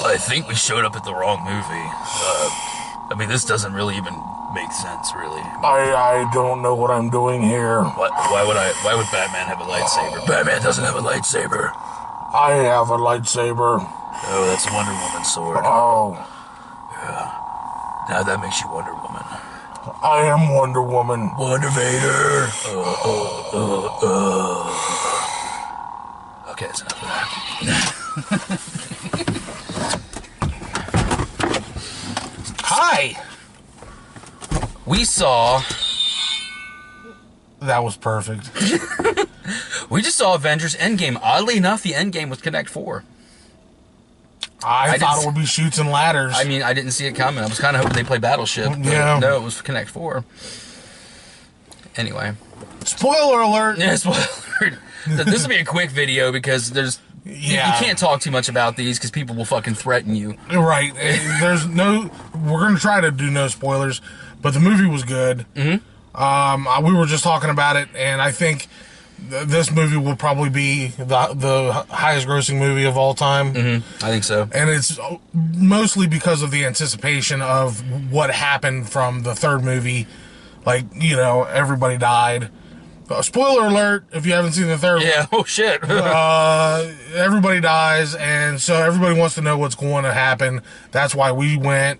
I think we showed up at the wrong movie. I mean, this doesn't really even make sense, really. I don't know what I'm doing here. Why would Batman have a lightsaber? Batman doesn't have a lightsaber. I have a lightsaber. Oh, that's Wonder Woman's sword. Oh. Yeah. Now that makes you Wonder Woman. I am Wonder Woman. Wonder Vader. Okay, that's enough of that. Hi! We saw... That was perfect. We just saw Avengers Endgame. Oddly enough, the Endgame was Connect 4. I thought it would be Chutes and Ladders. I mean, I didn't see it coming. I was kind of hoping they'd play Battleship. Yeah. No, it was Connect 4. Anyway. Spoiler alert! Yeah, spoiler alert. This will be a quick video because there's... Yeah. You can't talk too much about these because people will fucking threaten you. Right. There's no... We're going to try to do no spoilers, but the movie was good. Mm-hmm. We were just talking about it, and I think this movie will probably be the highest grossing movie of all time. Mm-hmm. I think so. And it's mostly because of the anticipation of what happened from the third movie. Like, you know, everybody died. Spoiler alert, if you haven't seen the third one. Yeah, oh shit. Everybody dies, and so everybody wants to know what's going to happen. That's why we went,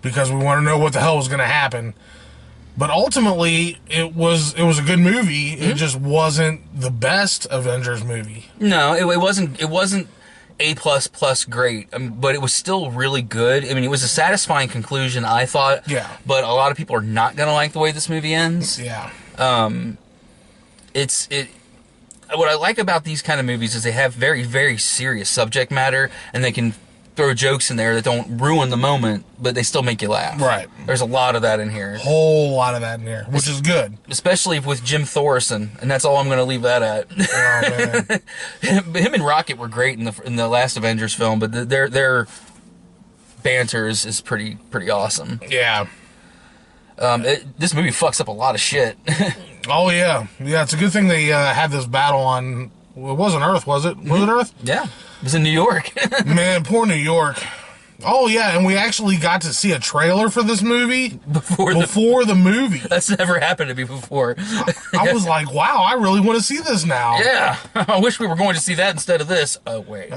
because we want to know what the hell was going to happen. But ultimately, it was a good movie. Mm-hmm. It just wasn't the best Avengers movie. No, it wasn't A++ great, but it was still really good. I mean, it was a satisfying conclusion, I thought. Yeah. But a lot of people are not going to like the way this movie ends. Yeah. What I like about these kind of movies is they have very, very serious subject matter, and they can throw jokes in there that don't ruin the moment, but they still make you laugh. Right. There's a lot of that in here. Whole lot of that in here, which is good. Especially with Jim Thorson, and that's all I'm going to leave that at. Oh, man. Him and Rocket were great in the last Avengers film, but their banter is pretty awesome. Yeah. This movie fucks up a lot of shit. Oh, yeah. Yeah, it's a good thing they had this battle on... Well, it wasn't Earth, was it? Was it Earth? Yeah. It was in New York. Man, poor New York. Oh, yeah, and we actually got to see a trailer for this movie before the movie. That's never happened to me before. I was like, wow, I really want to see this now. Yeah. I wish we were going to see that instead of this. Oh, wait.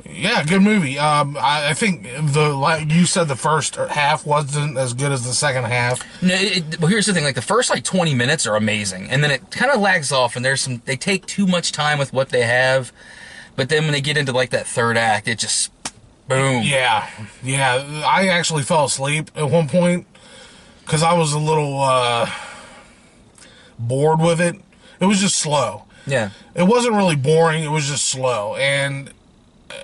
Yeah, good movie. I think like you said, the first half wasn't as good as the second half. No, well, here's the thing: like the first 20 minutes are amazing, and then it kind of lags off, and they take too much time with what they have. But then when they get into like that third act, it just boom. Yeah. I actually fell asleep at one point because I was a little bored with it. It was just slow. Yeah. It wasn't really boring. It was just slow, and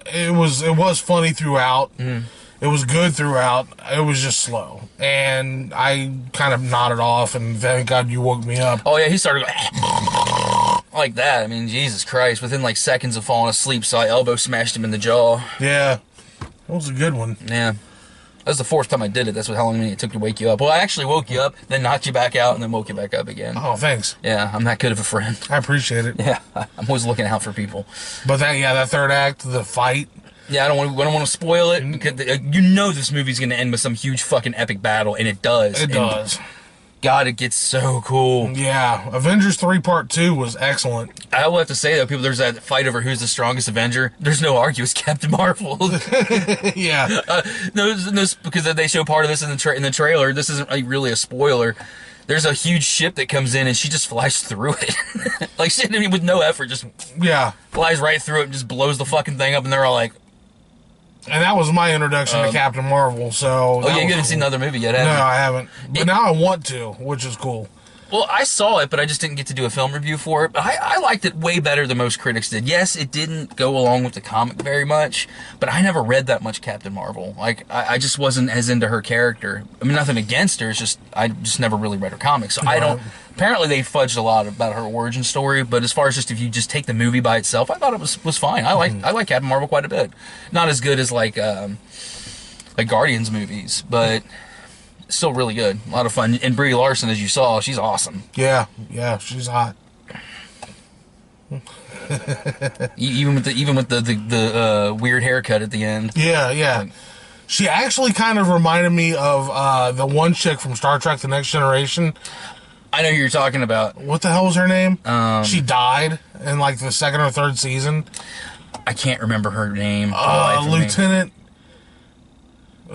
it was funny throughout. Mm. It was good throughout. It was just slow, and I kind of nodded off. And thank God you woke me up. Oh yeah, he started going like that. I mean, Jesus Christ! Within like seconds of falling asleep, so I elbow smashed him in the jaw. Yeah, that was a good one. Yeah, that was the fourth time I did it. That's how long it took to wake you up. Well, I actually woke you up, then knocked you back out, and then woke you back up again. Oh, thanks. Yeah, I'm that good of a friend. I appreciate it. Yeah, I'm always looking out for people. But that third act, the fight. Yeah, I don't want to spoil it. You know this movie's going to end with some huge fucking epic battle, and it does. It does. God, it gets so cool. Yeah, Avengers 3 Part 2 was excellent. I will have to say, though, there's that fight over who's the strongest Avenger. There's no argue, it's Captain Marvel. Yeah. No, because they show part of this in the trailer. This isn't really a spoiler. There's a huge ship that comes in, and she just flies through it. Like, she, I mean, with no effort, just flies right through it and just blows the fucking thing up, and they're all like... And that was my introduction to Captain Marvel, so... Oh, yeah, you haven't seen another movie yet, have you? No, I haven't. But now I want to, which is cool. Well, I saw it, but I just didn't get to do a film review for it. But I liked it way better than most critics did. Yes, it didn't go along with the comic very much, but I never read that much Captain Marvel. Like, I just wasn't as into her character. I mean, nothing against her, it's just, I just never really read her comics. So I don't... Apparently they fudged a lot about her origin story, but as far as just if you just take the movie by itself, I thought it was fine. I like Captain Marvel quite a bit. Not as good as like Guardians movies, but still really good. A lot of fun. And Brie Larson, as you saw, she's awesome. Yeah, she's hot. Even with the weird haircut at the end. Yeah, yeah. Like, She actually kind of reminded me of the one chick from Star Trek: The Next Generation. I know who you're talking about. What the hell was her name? She died in like the second or third season. I can't remember her name. for the life of me. Lieutenant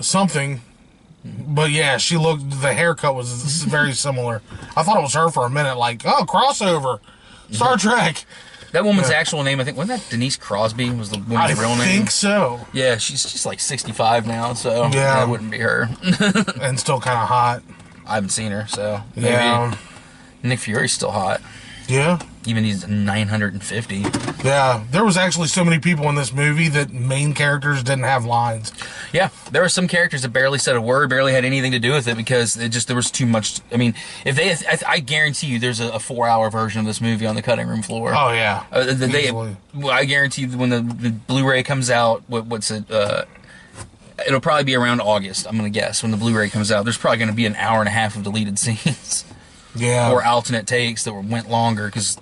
something. But yeah, she looked. The haircut was very similar. I thought it was her for a minute. Like, oh, crossover, Star Trek. That woman's actual name, I think, wasn't that Denise Crosby? Was the woman's real name? I think so. Yeah, she's like 65 now, so Yeah. that wouldn't be her. And still kind of hot. I haven't seen her, so maybe. Yeah. Nick Fury's still hot. Yeah. Even he's 950. Yeah. There was actually so many people in this movie that main characters didn't have lines. Yeah, there were some characters that barely said a word, barely had anything to do with it because there was too much. I mean, I guarantee you, there's a 4-hour version of this movie on the cutting room floor. Oh yeah. I guarantee you, when the Blu-ray comes out, what's it? It'll probably be around August. I'm gonna guess when the Blu-ray comes out. There's probably gonna be an hour and a half of deleted scenes. Yeah. Or alternate takes that went longer because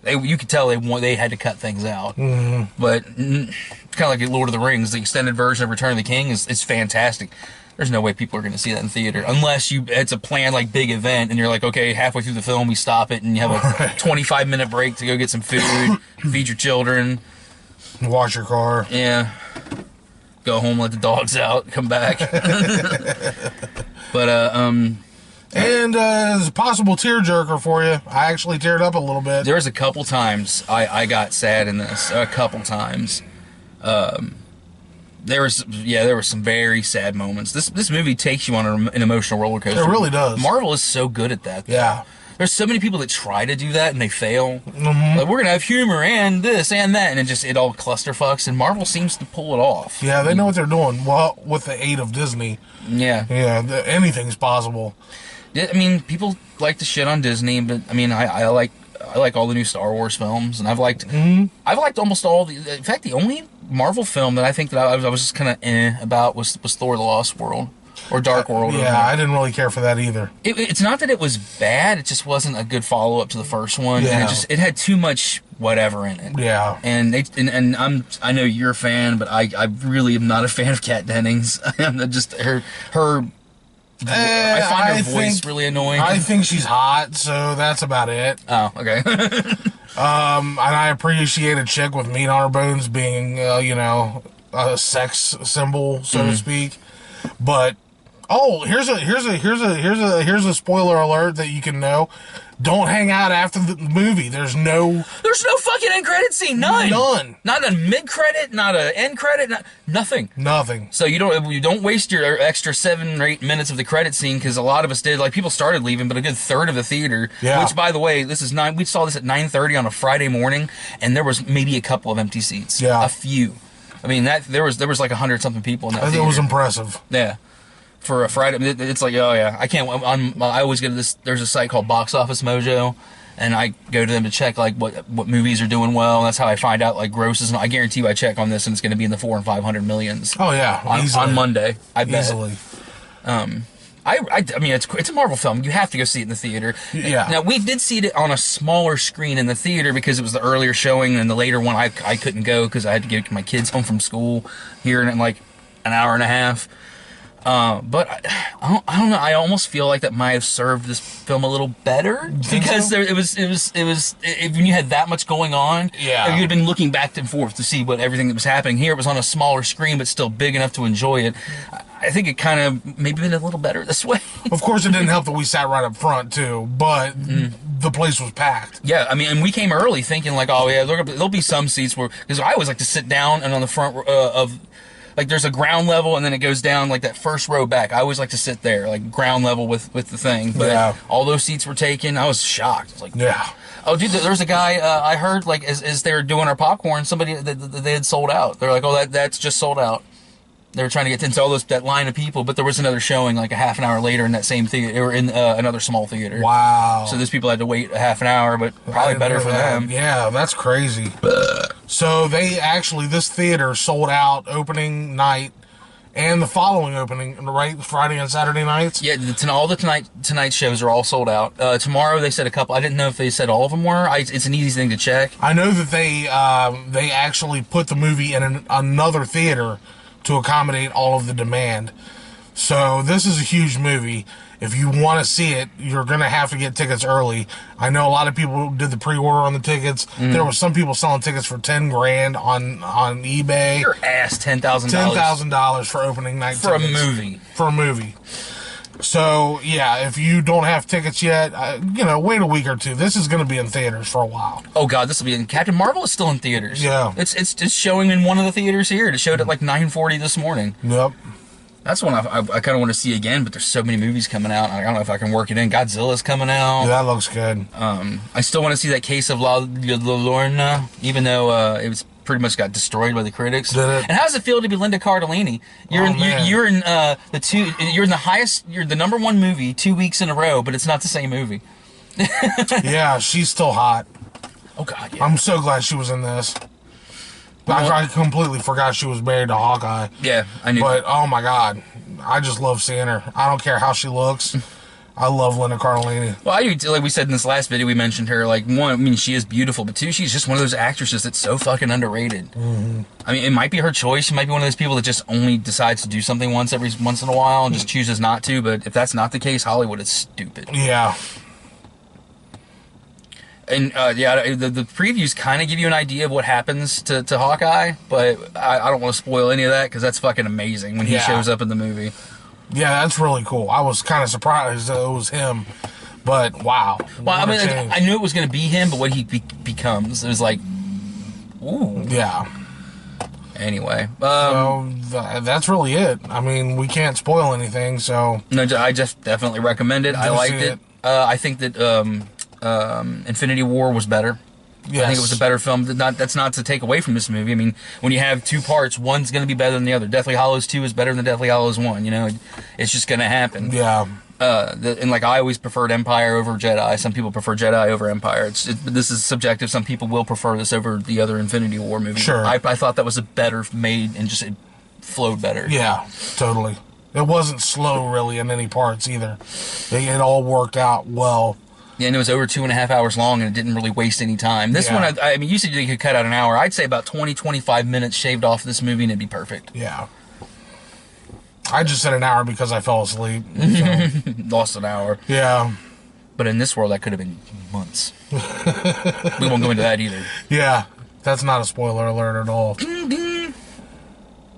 you could tell they had to cut things out. Mm-hmm. But it's kind of like Lord of the Rings. The extended version of Return of the King is fantastic. There's no way people are going to see that in theater unless it's a planned like big event and you're like, okay, halfway through the film we stop it and you have a 25-minute break to go get some food, feed your children, wash your car. Yeah. Go home, let the dogs out, come back. But And as a possible tearjerker for you, I actually teared up a little bit. there was a couple times I got sad in this. A couple times. There were some very sad moments. This movie takes you on an emotional roller coaster. It really does. Marvel is so good at that. Yeah. There's so many people that try to do that and they fail. Mm-hmm. Like, we're gonna have humor and this and that, and it all clusterfucks. And Marvel seems to pull it off. Yeah, they know what they're doing. Well, with the aid of Disney. Yeah. Yeah, anything's possible. I mean, people like to shit on Disney, but I mean, I like all the new Star Wars films, and I've liked almost all the. In fact, the only Marvel film that I think that I was just kind of about was Thor: The Lost World or Dark World. Yeah, I didn't really care for that either. It's not that it was bad; it just wasn't a good follow up to the first one, Yeah. and it had too much whatever in it. Yeah. And I know you're a fan, but I really am not a fan of Kat Dennings. I'm just her. I find her voice really annoying. I think she's hot, so that's about it. Oh, okay. And I appreciate a chick with meat on her bones being, a sex symbol, so to speak. But here's a spoiler alert that you can know. Don't hang out after the movie. There's no fucking end credit scene. None. Not a mid credit. Not a end credit. Nothing. Nothing. So you don't waste your extra 7 or 8 minutes of the credit scene because a lot of us did. Like people started leaving, but a good third of the theater. Yeah. Which, by the way, we saw this at 9:30 on a Friday morning, and there was maybe a couple of empty seats. Yeah. A few. I mean there was like 100-something people in that theater. It was impressive. Yeah. For a Friday, it's like, oh yeah, I can't. I always go to this. There's a site called Box Office Mojo, and I go to them to check like what movies are doing well. And that's how I find out like grosses. And I guarantee you, I check on this, and it's going to be in the 400 and 500 millions. Oh yeah, on Monday. I bet. Easily. I mean, it's a Marvel film. You have to go see it in the theater. Yeah. Now we did see it on a smaller screen in the theater because it was the earlier showing, and the later one I couldn't go because I had to get my kids home from school here in like an hour and a half. But I don't know. I almost feel like that might have served this film a little better because it was when you had that much going on. Yeah, you'd been looking back and forth to see everything that was happening. Here it was on a smaller screen, but still big enough to enjoy it. I think it kind of maybe been a little better this way. Of course, it didn't help that we sat right up front too, but the place was packed. Yeah, I mean, and we came early thinking like, oh yeah, there'll be some seats where because I always like to sit down and on the front of. Like there's a ground level and then it goes down like that first row back. I always like to sit there, like ground level with the thing. But all those seats were taken. I was shocked. I was like, yeah. Oh, dude, there's a guy I heard like as they were doing our popcorn, somebody they had sold out. They're like, oh, that's just sold out. They were trying to get into that line of people, but there was another showing like a half an hour later in that same theater, or in another small theater. Wow. So those people had to wait a half an hour, but probably better for them. Yeah, that's crazy. So this theater sold out opening night, And the following opening, right? Friday and Saturday nights? Yeah, all the tonight shows are all sold out. Tomorrow they said a couple. I didn't know if they said all of them were. It's an easy thing to check. I know that they actually put the movie in another theater to accommodate all of the demand. So this is a huge movie. If you want to see it, you're going to have to get tickets early. I know a lot of people did the pre-order on the tickets. There were some people selling tickets for $10,000 on eBay. Your ass, $10,000. $10,000 for opening night for tickets. a movie. For a movie. So, yeah, if you don't have tickets yet, wait a week or two. This is going to be in theaters for a while. Oh, God, this will be in... Captain Marvel is still in theaters. Yeah. It's just showing in one of the theaters here. It showed at like 9:40 this morning. Yep. That's one I kind of want to see again, but there's so many movies coming out. I don't know if I can work it in. Godzilla's coming out. Yeah, that looks good. I still want to see that Case of La Llorona, even though it was pretty much got destroyed by the critics. Did it? And how does it feel to be Linda Cardellini? You're in the number one movie 2 weeks in a row, but it's not the same movie. Yeah, she's still hot. Oh God, yeah. I'm so glad she was in this. I completely forgot she was married to Hawkeye. Yeah, I knew. But, oh my God, I just love seeing her. I don't care how she looks. I love Linda Cardellini. Well, like we said in this last video, we mentioned her. Like, one, I mean, she is beautiful, but two, she's just one of those actresses that's so fucking underrated. Mm-hmm. I mean, it might be her choice. She might be one of those people that just only decides to do something once in a while and just chooses not to. But if that's not the case, Hollywood is stupid. Yeah. And, the previews kind of give you an idea of what happens to Hawkeye, but I don't want to spoil any of that because that's fucking amazing when he shows up in the movie. Yeah, that's really cool. I was kind of surprised that it was him, but wow. Well, I mean, I knew it was going to be him, but what he becomes, it was like, ooh. Yeah. Anyway. So, that's really it. I mean, we can't spoil anything, so. No, I just definitely recommend it. I liked it. I think that Infinity War was better. Yes. I think it was a better film. That's not to take away from this movie. I mean, when you have two parts, one's going to be better than the other. Deathly Hallows 2 is better than Deathly Hallows 1. You know, it's just going to happen. Yeah. And like I always preferred Empire over Jedi. Some people prefer Jedi over Empire. This is subjective. Some people will prefer this over the other Infinity War movie. Sure. I thought that was a better made and just it flowed better. Yeah, totally. It wasn't slow really in any parts either. It all worked out well. Yeah, and it was over 2.5 hours long, and it didn't really waste any time. This one, I mean, you said you could cut out an hour. I'd say about 20, 25 minutes shaved off this movie, and it'd be perfect. Yeah. I just said an hour because I fell asleep. So. Lost an hour. Yeah. But in this world, that could have been months. We won't go into that either. Yeah. That's not a spoiler alert at all. Eat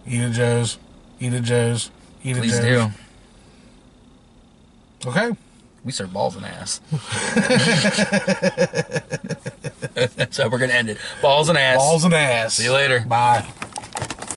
it, Joe's. Eat it, Joe's. Eat it, Please Joe's. do. Okay. We serve balls and ass. So we're going to end it. Balls and ass. Balls and ass. See you later. Bye.